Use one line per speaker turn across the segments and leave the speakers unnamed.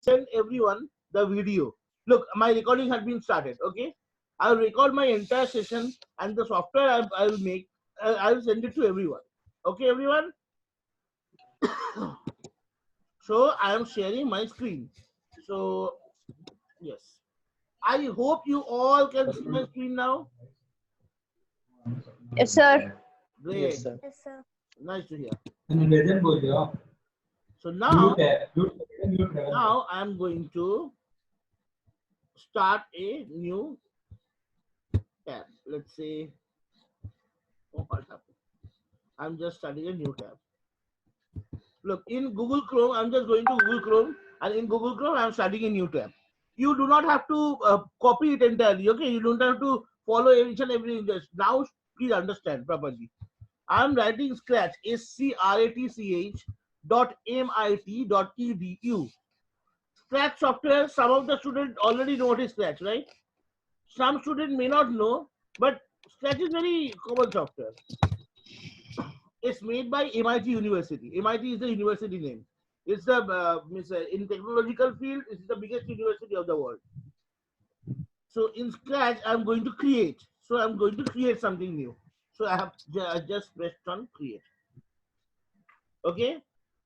send everyone the video. Look, my recording has been started. Okay, I'll record my entire session and the software I'll make. I'll send it to everyone. Okay, everyone. So I am sharing my screen. So yes, I hope you all can see my screen now.
Yes, sir.
Great.
Yes, sir.
Yes, sir.
Nice to hear.
निवेदन बोल रहे हो आप?
So now
mute है
now I'm going to start a new tab. Let's say, oh, what happened? I'm just starting a new tab. Look, in Google Chrome, I'm just going to Google Chrome, and in Google Chrome, I'm starting a new tab. You do not have to copy it entirely, okay? You don't have to follow each and every. Now, please understand properly. I'm writing Scratch, SCRATCH .mit.edu. Scratch software, some of the students already know what is Scratch, right? Some students may not know, but Scratch is very common software. It's made by MIT University. MIT is the university name. It's the in technological field. It's the biggest university of the world. So in Scratch, I'm going to create. So I'm going to create something new. So I have just pressed on create. Okay.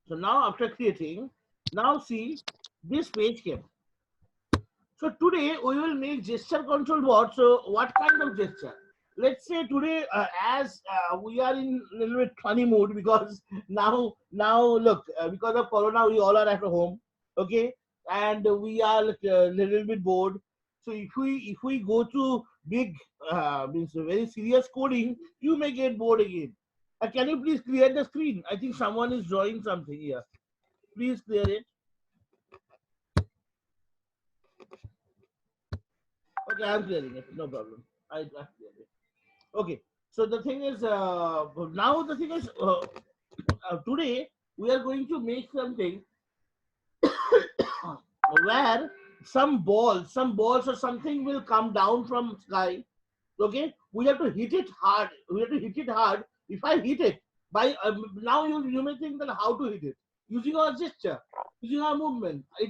So now after creating, now see this page came. So today we will make gesture control board. So what kind of gesture? Let's say today, as we are in a little bit funny mood because now look, because of Corona, we all are at home, okay, and we are a little bit bored. So if we go to big means very serious coding, you may get bored again. Can you please clear the screen? I think someone is drawing something here. Please clear it. Okay, I'm clearing it. No problem. I cleared it. Okay. So the thing is, now the thing is, today we are going to make something where some balls or something will come down from sky. Okay, we have to hit it hard. We have to hit it hard. If I hit it by now, you may think that how to hit it using our gesture, using our movement. I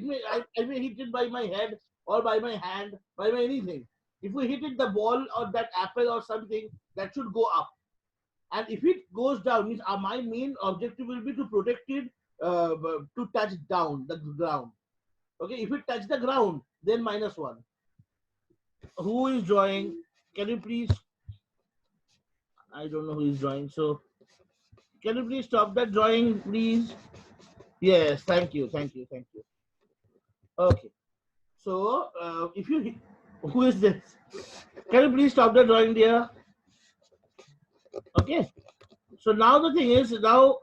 may hit it by my head or by my hand, by my anything. If we hit it, the ball or that apple or something that should go up. And if it goes down, means my main objective will be to protect it to touch down the ground. Okay, if it touch the ground, then -1. Who is drawing? Can you please? I don't know who is drawing. So can you please stop that drawing, please? Yes, thank you, thank you, thank you. Okay, so if you, who is this? Can you please stop the drawing, dear? Okay. So now the thing is now,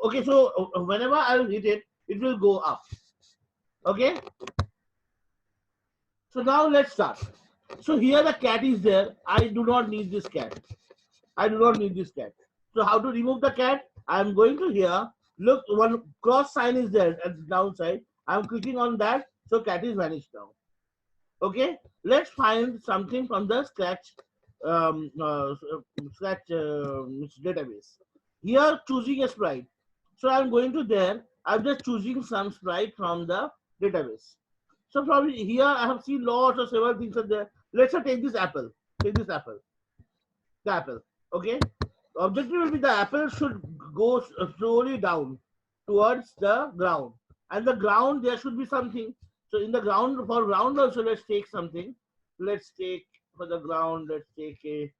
okay, so whenever I'll hit it, it will go up. Okay. So now let's start. So here the cat is there. I do not need this cat. I do not need this cat. So how to remove the cat? I'm going to here. Look, one cross sign is there at the downside. I'm clicking on that. So cat is vanished now. Okay. Let's find something from the Scratch database. Here choosing a sprite. So I'm going to there. I'm just choosing some sprite from the database. So from here I have seen lots of several things are there. Let's take this apple. Take this apple. The apple. Okay. The objective will be the apple should go slowly down towards the ground. And the ground there should be something. So in the ground, for ground also, let's take something. Let's take for the ground, let's take a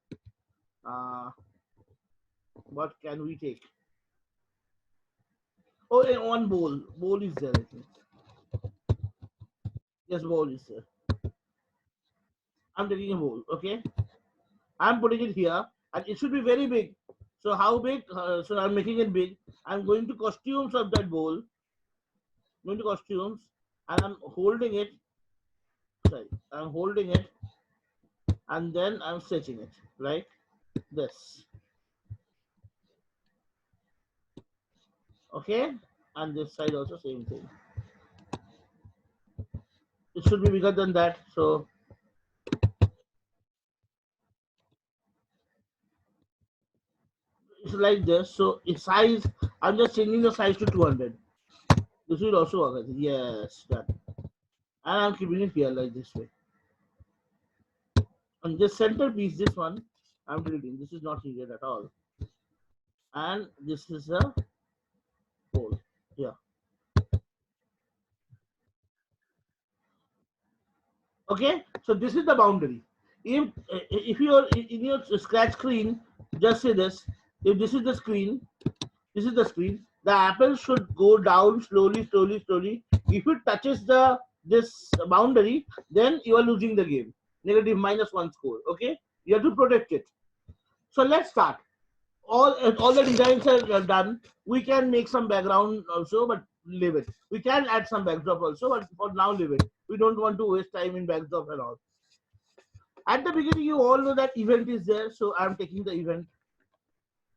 what can we take? Oh, one bowl. Bowl is there, I think. Yes, bowl is there. I'm taking a bowl, okay? I'm putting it here, and it should be very big. So how big? So I'm making it big. I'm going to costumes of that bowl. Going to costumes, and I'm holding it. Sorry, I'm holding it, and then I'm stretching it, right? This. Okay, and this side also same thing. It should be bigger than that. So it's like this. So its size, I'm just changing the size to 200. This will also work. Yes, done. and I'm keeping it here like this way. And this center piece, this one, I'm deleting. This is not needed at all. And this is a hole here. Okay, so this is the boundary. If you are in your scratch screen, just say this. If this is the screen, this is the screen. The apple should go down slowly, slowly, slowly. If it touches this boundary, then you are losing the game. Negative -1 score. Okay, you have to protect it. So let's start. All the designs are done. We can make some background also, but leave it. We can add some backdrop also, but for now leave it. We don't want to waste time in backdrop and all. At the beginning, you all know that event is there, so I'm taking the event.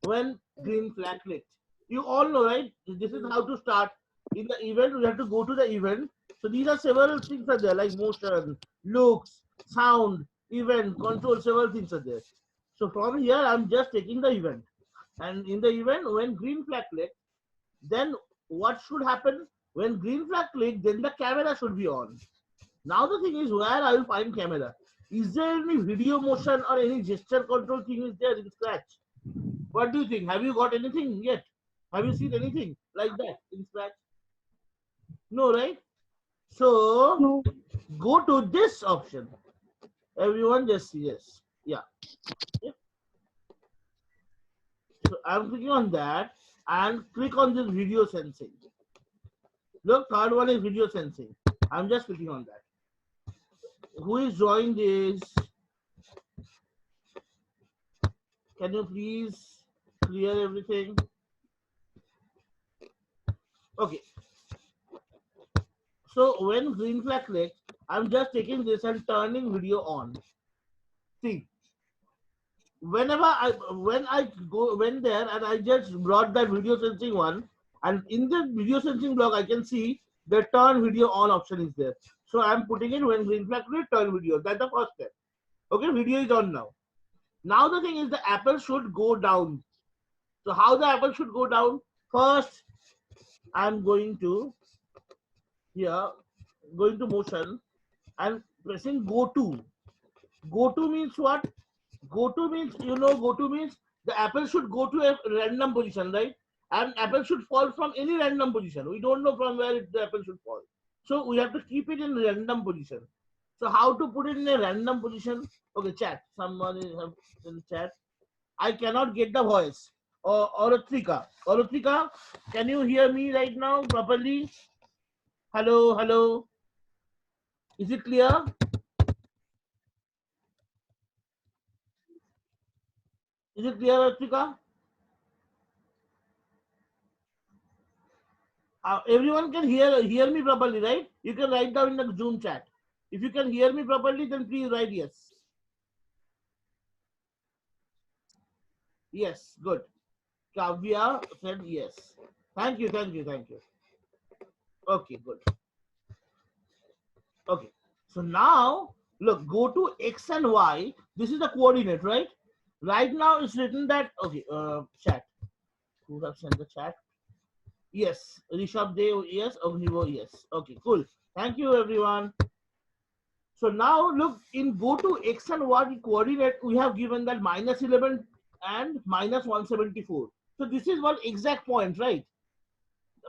When green flag clicked, you all know, right? This is how to start. In the event, we have to go to the event. So these are several things are there, like motion, looks, sound, event, control, several things are there. So from here, I'm just taking the event. And in the event, when green flag clicked, then what should happen? When green flag clicked, then the camera should be on. Now the thing is, where I will find camera? Is there any video motion or any gesture control thing is there in Scratch? What do you think? Have you got anything yet? Have you seen anything like that in Scratch? No, right? So
No.
go to this option. Everyone just yes. Yeah. So I'm clicking on that and click on this video sensing. Look, third one is video sensing. I'm just clicking on that. Who is drawing this? Can you please clear everything? Okay. So when green flag clicks, I'm just taking this and turning video on. See, when I went there and I just brought that video sensing one, and in the video sensing block I can see the turn video on option is there. So I'm putting in when green flag clicks, turn video. That's the first step. Okay, video is on now. Now the thing is the apple should go down. So how the apple should go down? First, I'm going to here, going to motion and pressing go to. Go to means what? Go to means, go to means the apple should go to a random position, right? And apple should fall from any random position. We don't know from where the apple should fall. So we have to keep it in random position. So how to put it in a random position? Okay, chat. Someone is in chat. I cannot get the voice. Orotrika. Orotrika, can you hear me right now properly? Hello, hello. Is it clear? Is it clear, Orotrika? Everyone can hear me properly, right? You can write down in the Zoom chat. If you can hear me properly, then please write yes. Yes, good. Kavya said yes. Thank you, thank you, thank you. Okay, good. Okay, so now look, go to X and Y. This is the coordinate, right? Right now it's written that, okay, chat. Who have sent the chat? Yes, Rishabh Dev, yes, Ognivo, yes. Okay, cool. Thank you, everyone. So now look, in go to X and Y coordinate, we have given that -11 and -174. So this is one exact point, right?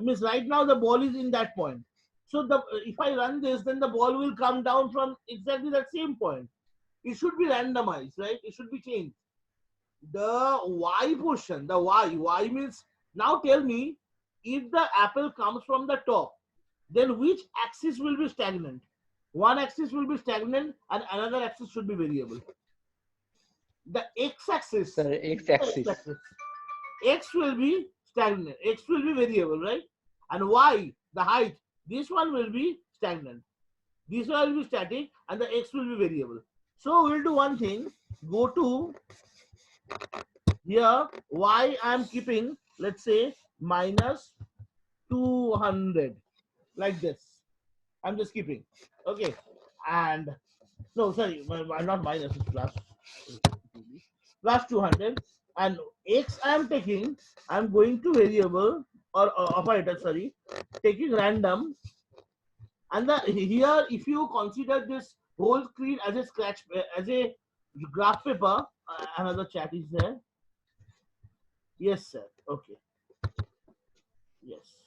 Means right now the ball is in that point. So if I run this, then the ball will come down from exactly that same point. It should be randomized, right? It should be changed. The Y portion, the Y means, now tell me, if the apple comes from the top, then which axis will be stagnant? One axis will be stagnant and another axis should be variable. The x-axis.
Sorry, x-axis.
X will be stagnant. X will be variable, right? And Y, the height, this one will be stagnant. This one will be static and the X will be variable. So we'll do one thing. Go to here, Y I'm keeping, let's say, -200. Like this. I'm just keeping. Okay. And no, sorry, not minus, it's plus 200. And X I'm taking, I'm going to variable or operator, sorry, taking random And here, if you consider this whole screen as a scratch, as a graph paper, another chat is there. Yes, sir. Okay. Yes.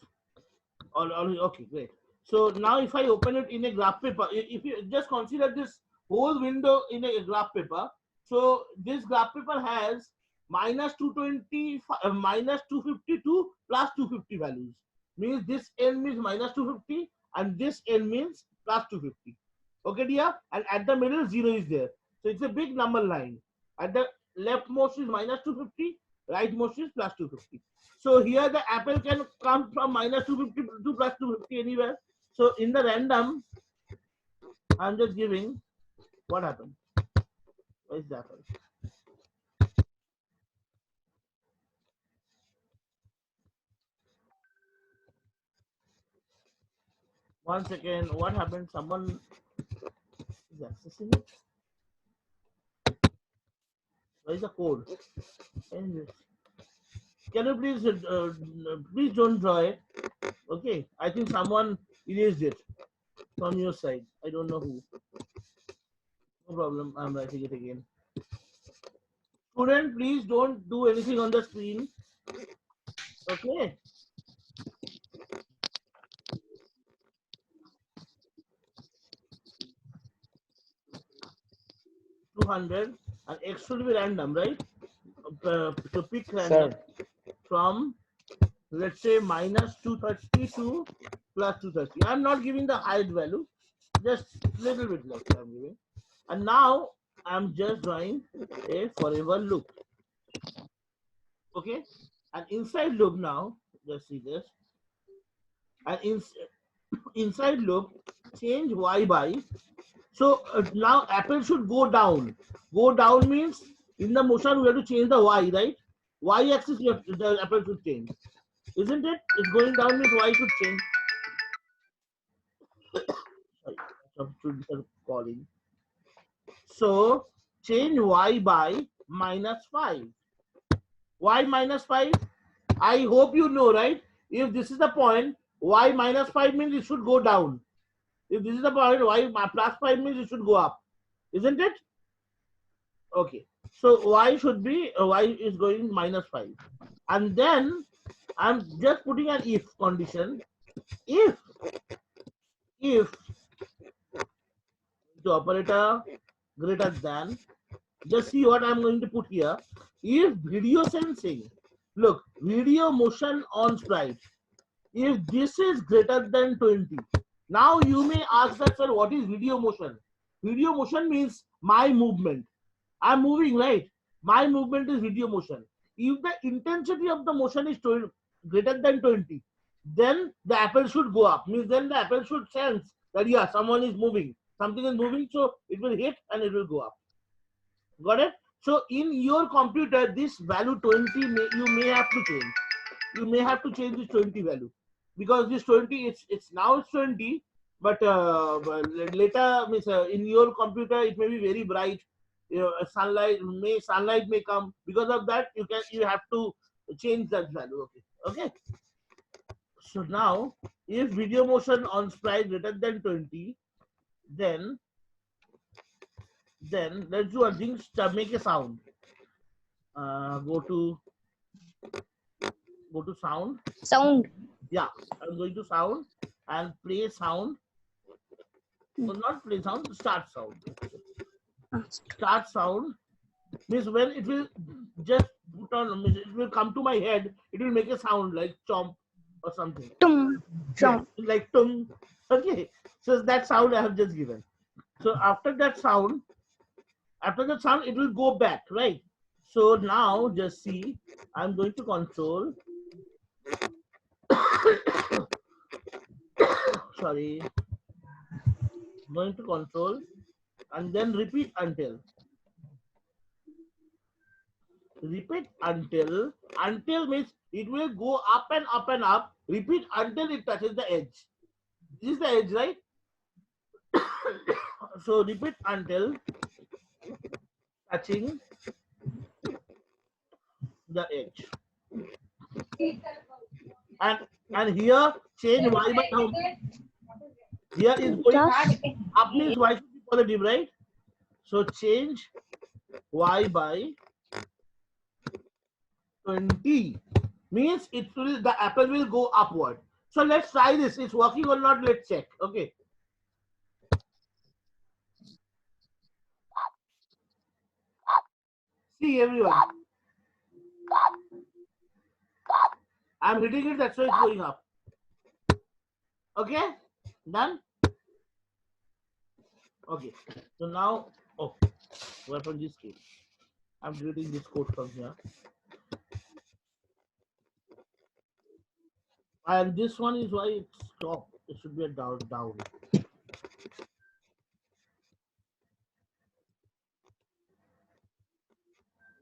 Okay, great. So now if I open it in a graph paper, if you just consider this whole window in a graph paper, so this graph paper has minus 220, minus 252 plus 250 values. Means this n means minus 250 and this n means plus 250. Okay, dear? And at the middle, 0 is there. So it's a big number line. At the leftmost is minus 250, rightmost is plus 250. So here the apple can come from minus 250 to plus 250 anywhere. So in the random, I'm just giving what happened. Where is the apple? One second. What happened? Someone is accessing it. Where is the code? Can you please, please don't draw it. Okay. I think someone erased it from your side. I don't know who. No problem. I'm writing it again. Student, please don't do anything on the screen. Okay. 200 and x should be random, right? So pick random from, let's say, minus 230 to plus 230. I'm not giving the height value, just little bit less I'm giving. And now I'm just drawing a forever loop. Okay, and inside loop now, just see this. And inside loop, change y by. So now apple should go down. Go down means in the motion we have to change the y, right? Y axis the apple should change, isn't it? It's going down means y should change. Sorry, students are calling. So change y by minus 5. Y minus 5. I hope you know, right? If this is the point, y minus 5 means it should go down. If this is the point, y plus 5 means it should go up, isn't it? Okay. So y should be, y is going minus 5. And then I'm just putting an if condition. If the operator greater than, just see what I'm going to put here. If video sensing, look, video motion on sprite, if this is greater than 20, now you may ask that, sir, what is video motion? Video motion means my movement. I'm moving, right? My movement is video motion. If the intensity of the motion is greater than 20, then the apple should go up. Means then the apple should sense that, yeah, someone is moving. Something is moving, so it will hit and it will go up. Got it? So in your computer, this value 20, you may have to change. You may have to change this 20 value. Because this 20, it's now it's 20, but later, in your computer, it may be very bright. You know, sunlight may come. Because of that, you have to change that value. Okay. So now, if video motion on sprite greater than 20, then let's do a thing. Make a sound. Go to sound.
Sound.
Yeah, I'm going to sound and play sound. Well, not play sound, start sound. Start sound means when it will just put on, it will come to my head, it will make a sound like chomp or something.
Tum.
Yeah, like tum. Okay, so that sound I have just given. So after that sound, it will go back, right? So now just see, I'm going to control. Sorry. Going to control and then repeat until. Repeat until means it will go up and up and up. Repeat until it touches the edge. This is the edge, right? So repeat until touching the edge. And here change y by how? Here is going
Just
up means y should be positive, right? So change y by 20 means it will, the apple will go upward. So let's try this. It's working or not? Let's check. Okay. See everyone. I'm hitting it. That's why it's going up. Okay. Done. Okay. So now, oh, where from this came? I'm deleting this code from here. And this one is why it stopped. It should be a down.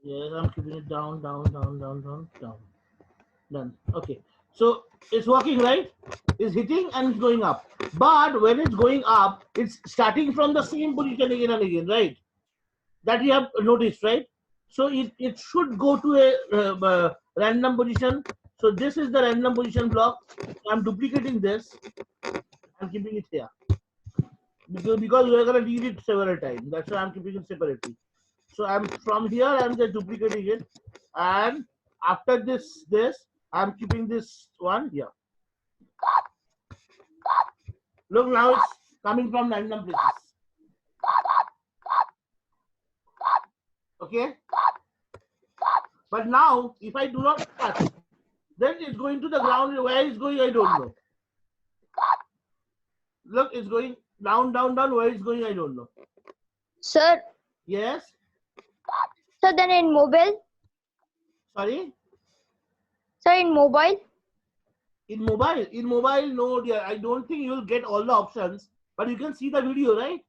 Yes, I'm keeping it down. Done. Okay. So it's working, right? It's hitting and it's going up. But when it's going up, it's starting from the same position again and again, right? That you have noticed, right? So it should go to a random position. So this is the random position block. I'm duplicating this. I'm keeping it here. Because we're going to need it several times. That's why I'm keeping it separately. So I'm from here, I'm just duplicating it. And after this, I'm keeping this one here. Look, now it's coming from random places. Okay? But now, if I do not touch, then it's going to the ground. Where it's going, I don't know. Look, it's going down. Where it's going, I don't know.
sir.
Yes?
So then in mobile,
Sorry?
sir, in mobile,
In mobile, no, dear. I don't think you'll get all the options, but you can see the video, right?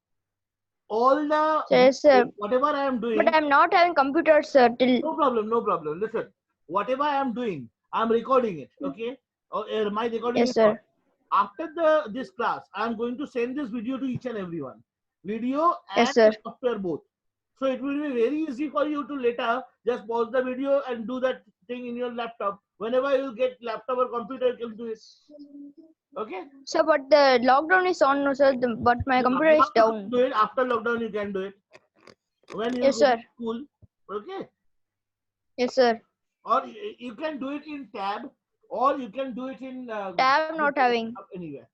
All the
yes, sir.
whatever I am doing.
But I'm not having computer, sir. Till
No problem. Listen, whatever I am doing, I'm recording it. Okay? My recording
yes,
is
sir.
on. After this class, I'm going to send this video to each and everyone. Video and
Yes, sir.
the software both. So it will be very easy for you to later just pause the video and do that thing in your laptop. Whenever you get laptop or computer, you can do it. Okay?
Sir, but the lockdown is on, no, sir. But my computer is
You
down.
can do it after lockdown. You can do it when you
Yes,
go
sir.
to school. Okay?
Yes, sir.
Or you can do it in tab, or you can do it in
Tab not having.
anywhere,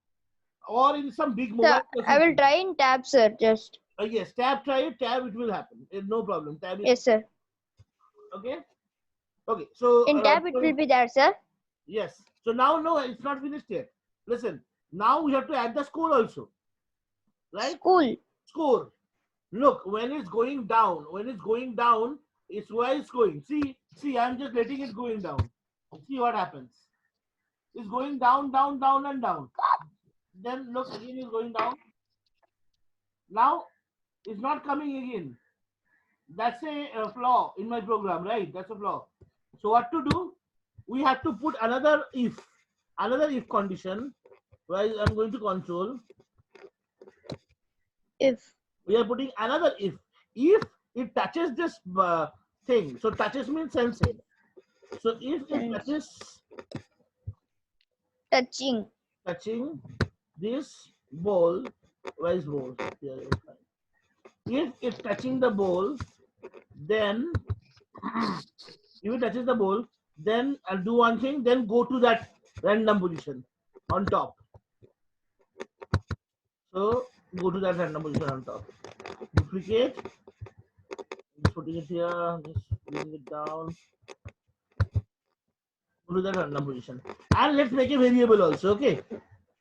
or in some big
Sir,
mobile.
I will try in tab, sir. Just
Yes, tab. Try it. Tab. It will happen. No problem. Tab is
yes, sir.
okay. Okay. So
In tab it will be there, sir.
yes. So now no, it's not finished yet. Listen. Now we have to add the score also, right?
School.
Score. Look, when it's going down, it's where it's going. See, I'm just letting it going down. See what happens. It's going down, and down. Then look, again it's going down. Now it's not coming again. That's a flaw in my program, right? That's a flaw. So what to do? We have to put another if condition. Where I'm going to control.
If
We are putting another if it touches this thing. So touches means sensing. So if it touches
touching
this ball, where is ball? Here, if it's touching the ball, then if it touches the ball, then I'll do one thing. Then go to that random position on top. So go to that random position on top. Duplicate. Just putting it here. Just bring it down. Go to that random position. And let's make a variable also. Okay.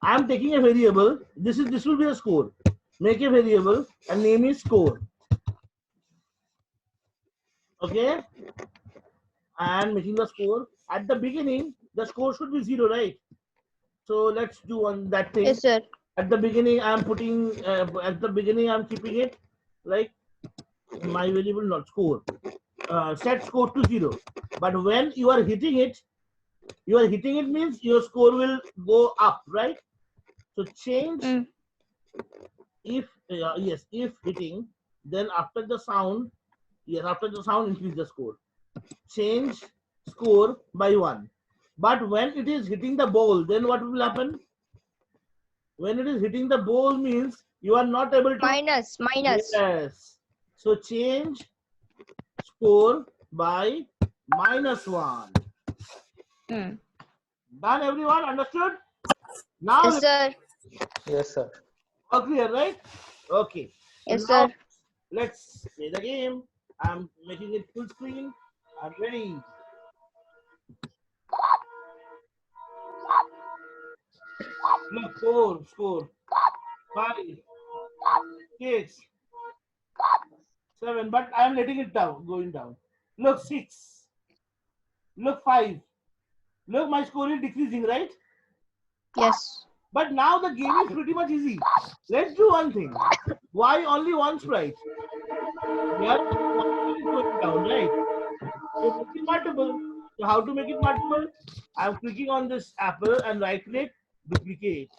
I'm taking a variable. This will be a score. Make a variable and name is score. Okay. And making the score at the beginning, the score should be 0, right? So let's do on that thing.
yes, sir.
At the beginning, I'm putting. At the beginning, I'm keeping it like my variable not score. Set score to 0. But when you are hitting it means your score will go up, right? So change if yes, if hitting, then after the sound, increase the score. Change score by 1. But when it is hitting the ball, then what will happen? When it is hitting the ball means you are not able to.
Minus.
Yes. So change score by -1.
Hmm.
Done, everyone? Understood? Now
Yes, sir.
Yes, sir.
all clear, right? Okay. So
Yes,
now
sir.
let's play the game. I'm making it full screen. I'm ready. Look, 4, score. 5, 6, 7. But I'm letting it down, going down. Look, 6. Look, 5. Look, my score is decreasing, right?
Yes.
But now the game is pretty much easy. Let's do one thing. Why only one sprite? Here, one is going down, right? So make it multiple. So how to make it multiple? I'm clicking on this apple and right click, duplicate.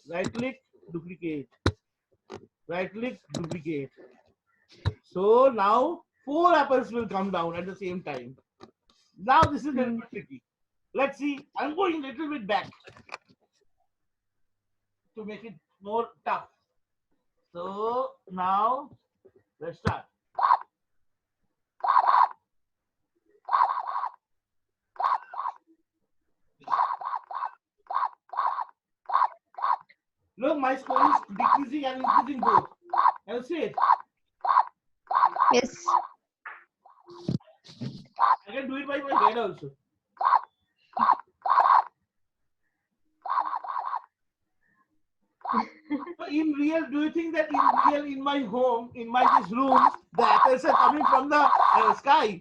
Right click, duplicate. Right click, duplicate. So now 4 apples will come down at the same time. Now this is a little bit tricky. Let's see. I'm going a little bit back to make it more tough. So now let's start. Look, my score is decreasing and increasing both. Can you see it?
Yes.
I can do it by my head also. So in real, do you think that in real, in my home, in my this room, the apples are coming from the sky?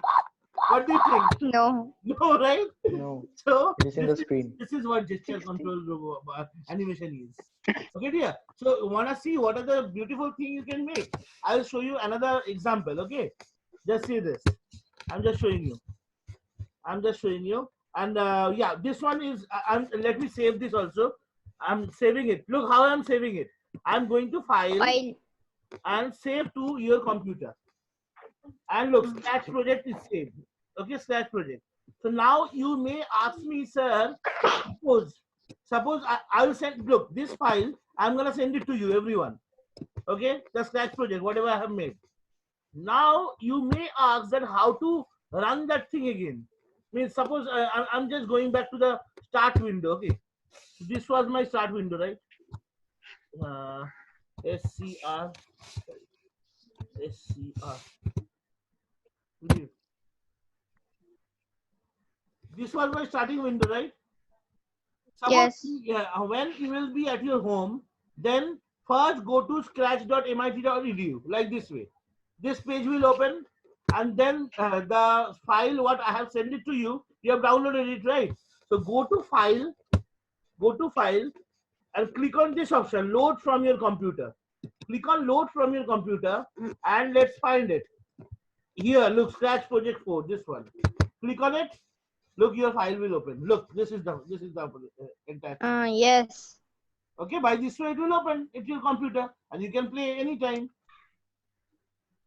What do you think?
No.
No, right?
No,
So
it is in the screen.
this is what gesture control animation is. Okay, dear. So you wanna see what are the beautiful thing you can make? I'll show you another example. Okay, just see this. I'm just showing you. I'm just showing you. And yeah, this one is. Let me save this also. I'm saving it. Look how I'm saving it. I'm going to file
File.
and save to your computer. And look, Scratch project is saved. Okay, Scratch project. So now you may ask me, sir, suppose I will send, look, this file, I'm going to send it to you, everyone. Okay, the Scratch project, whatever I have made. Now you may ask that how to run that thing again. Means suppose I'm just going back to the start window. Okay, this was my start window, right? SCR. This was my starting window, right? Suppose,
Yes.
yeah, when you will be at your home, then first go to scratch.mit.edu like this way. This page will open, and then the file what I have sent it to you, you have downloaded it, right? So go to file, and click on this option, load from your computer. Click on load from your computer, and let's find it. Here, look, Scratch Project 4, this one. Click on it. Look, your file will open. Look, this is the entire.
Yes.
Okay, by this way it will open at your computer and you can play anytime.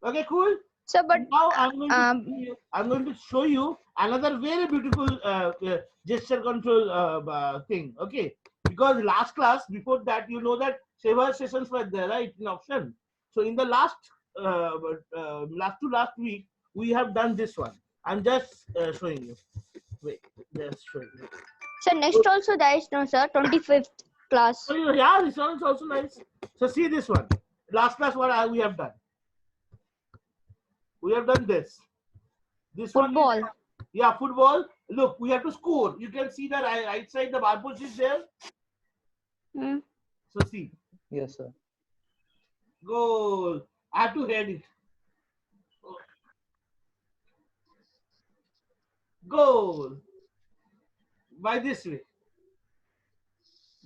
Okay, cool.
So, but
Now I'm going to show you another very beautiful gesture control thing. Okay, because last class before that, you know that several sessions were there, right, in option. So in the last last week we have done this one. I'm just showing you. Wait, just showing you.
so next also there is no, sir. 25th class.
So yeah, this one is also nice. So see this one. Last class what we have done. We have done this. This
Football.
one is, yeah, football. Look, we have to score. You can see the right side, the bar post is there.
Hmm.
So see.
Yes, sir.
Goal. I have to head it. Goal. By this way.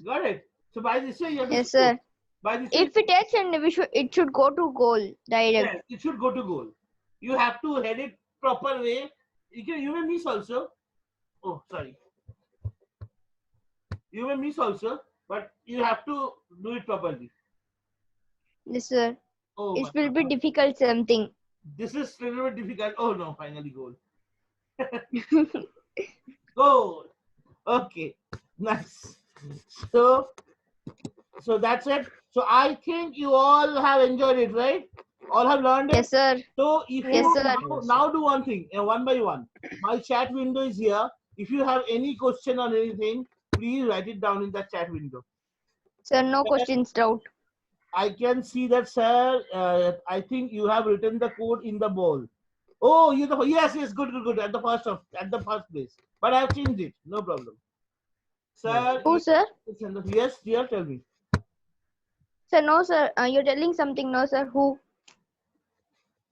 Got it? So by this way you have to
Yes,
score.
sir.
By this way,
If it hits, and it should go to goal direct.
yes, it should go to goal. You have to head it proper way. You may miss also. Oh, sorry. You may miss also, but you have to do it properly.
Yes, sir.
Oh,
It will be difficult something.
this is a little bit difficult. Oh no, finally goal. Goal. Okay, nice. So So that's it. So I think you all have enjoyed it, right? All have learned it.
Yes, sir.
So if
Yes,
you
sir.
now do one thing, one by one. My chat window is here. If you have any question or anything, please write it down in the chat window.
Sir, no questions doubt.
I can see that, sir. I think you have written the code in the bowl. Oh, yes, good, at the first place. But I have changed it. No problem, sir.
Who, sir?
Yes, dear, tell me.
Sir, no, sir. You're telling something, no, sir. Who?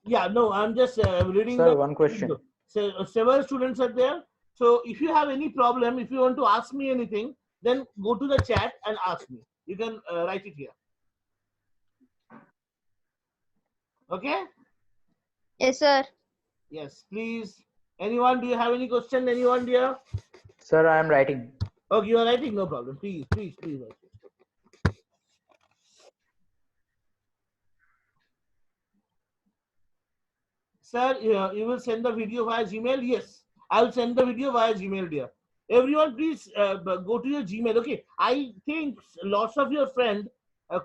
Yeah, no, I'm just reading
Sir,
the
one question.
So, several students are there. So if you have any problem, if you want to ask me anything, then go to the chat and ask me. You can write it here. Okay?
Yes, sir.
Yes, please. Anyone, do you have any question? Anyone, dear?
Sir, I am writing.
Okay, you are writing, no problem. Please write. Sir, you will send the video via Gmail? Yes, I will send the video via Gmail, dear. Everyone, please go to your Gmail. Okay, I think lots of your friends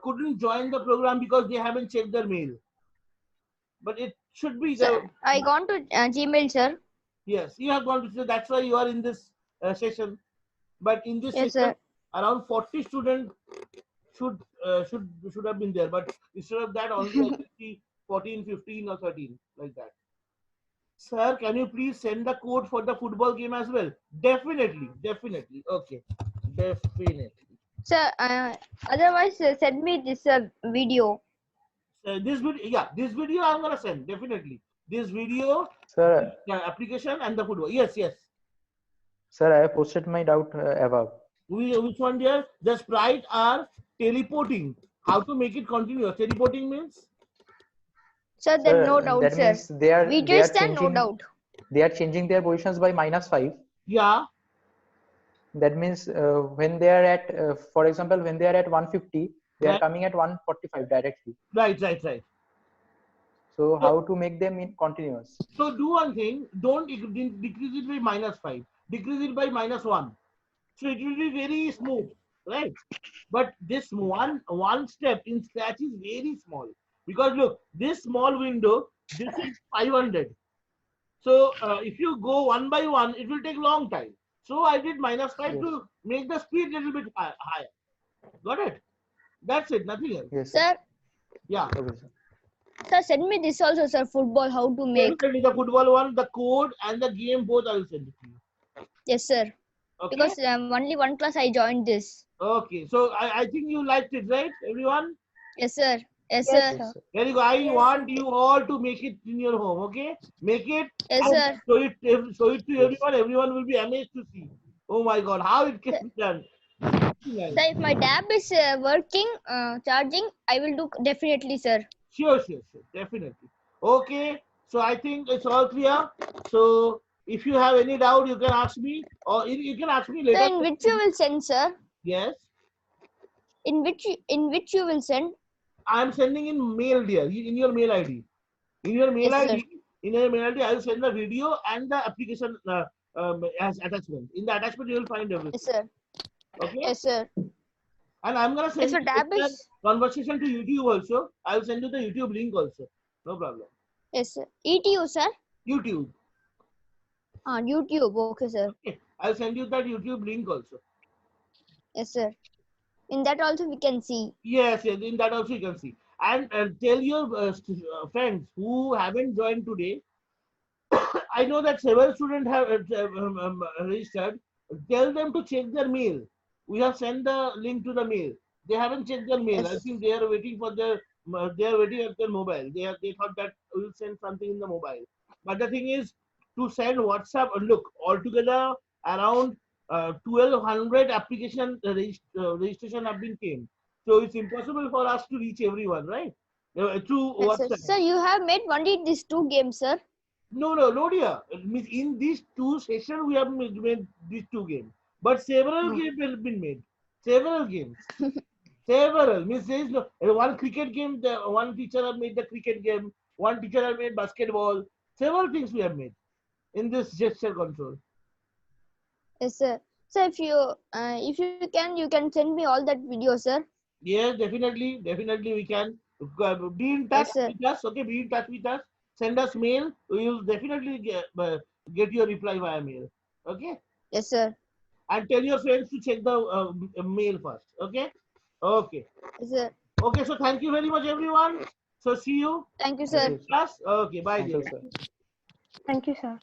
couldn't join the program because they haven't checked their mail. But it should be
Sir,
the.
I gone to Gmail, sir.
Yes, you have gone to say that's why you are in this session. But in this
Yes,
session,
sir.
around 40 students should have been there. But instead of that, only I can see 14, 15, or 13 like that. Sir, can you please send the code for the football game as well? Definitely. Okay, definitely.
Sir, otherwise, send me this video.
This video, yeah, this video I'm gonna send definitely. This video,
Sir,
application and the football. Yes.
sir, I have posted my doubt above.
Which one, dear? The sprite are teleporting. How to make it continuous? Teleporting means?
Sir, then no doubt,
that
sir.
means they are
Video stand, no
changing.
doubt.
They are changing their positions by -5.
Yeah.
That means when they are at, for example, when they are at 150, they are
Right.
coming at 145 directly.
Right.
So how to make them in continuous?
So do one thing. Don't decrease it by -5. Decrease it by -1. So it will be very smooth, right? But this one step in Scratch is very small because look, this small window, this is 500. So if you go one by one, it will take long time. So I did -5
Yes.
to make the speed a little bit higher. Got it? That's it. Nothing else.
Yes.
Sir,
Yeah.
Okay, sir.
sir, send me this also, sir. Football, how to make.
Definitely the football one, the code and the game both I will send it to you.
Yes, sir.
Okay.
Because only one class I joined this.
Okay. So I think you liked it, right, everyone?
Yes, sir. Yes,
Yes,
sir.
sir.
Very good. I want you all to make it in your home. Okay, make it.
Yes,
and
sir.
show it to everyone. Everyone will be amazed to see. Oh my God, how it can be done. Nice.
Sir, if my tab is working, charging, I will do definitely, sir.
Sure, definitely. Okay, so I think it's all clear. So if you have any doubt, you can ask me, or you can ask me later.
So in which you will send, sir?
Yes,
In which you will send?
I am sending in mail, dear. In your mail ID. In your mail
Yes,
ID.
sir.
In your mail ID, I will send the video and the application as attachment. In the attachment, you will find everything.
Yes, sir.
Okay.
Yes, sir.
And I'm gonna send
If your tab
you
is
conversation to YouTube also. I will send you the YouTube link also. No problem.
yes, sir. ETU, sir.
YouTube.
YouTube. Okay, sir.
Okay. I'll send you that YouTube link also.
Yes, sir. In that also we can see.
Yes. In that also you can see. And tell your friends who haven't joined today. I know that several students have registered. Tell them to check their mail. We have sent the link to the mail. They haven't checked their mail.
Yes.
I think they are waiting for their. They are waiting at their mobile. They thought that we will send something in the mobile. But the thing is to send WhatsApp. Look, altogether around 1,200 application registration have been came. So it's impossible for us to reach everyone, right? Through
Yes, sir.
WhatsApp.
Sir, you have made only these 2 games, sir.
No, dear. It means in these 2 sessions, we have made these 2 games. But several games have been made. Several games. Several. Means there is no one cricket game. One teacher have made the cricket game. One teacher have made basketball. Several things we have made in this gesture control.
Yes, sir. Sir, if you can, you can send me all that video, sir.
Yes, definitely, definitely we can. Be in touch
Yes, sir.
with us. Okay, be in touch with us. Send us mail. We will definitely get your reply via mail. Okay,
Yes, sir.
and tell your friends to check the mail first. Okay, okay,
Yes, sir.
okay. So thank you very much, everyone. So see you
Thank you,
Thank
sir.
you,
class. Okay, bye,
thank you,
dear.
sir.
Thank you, sir.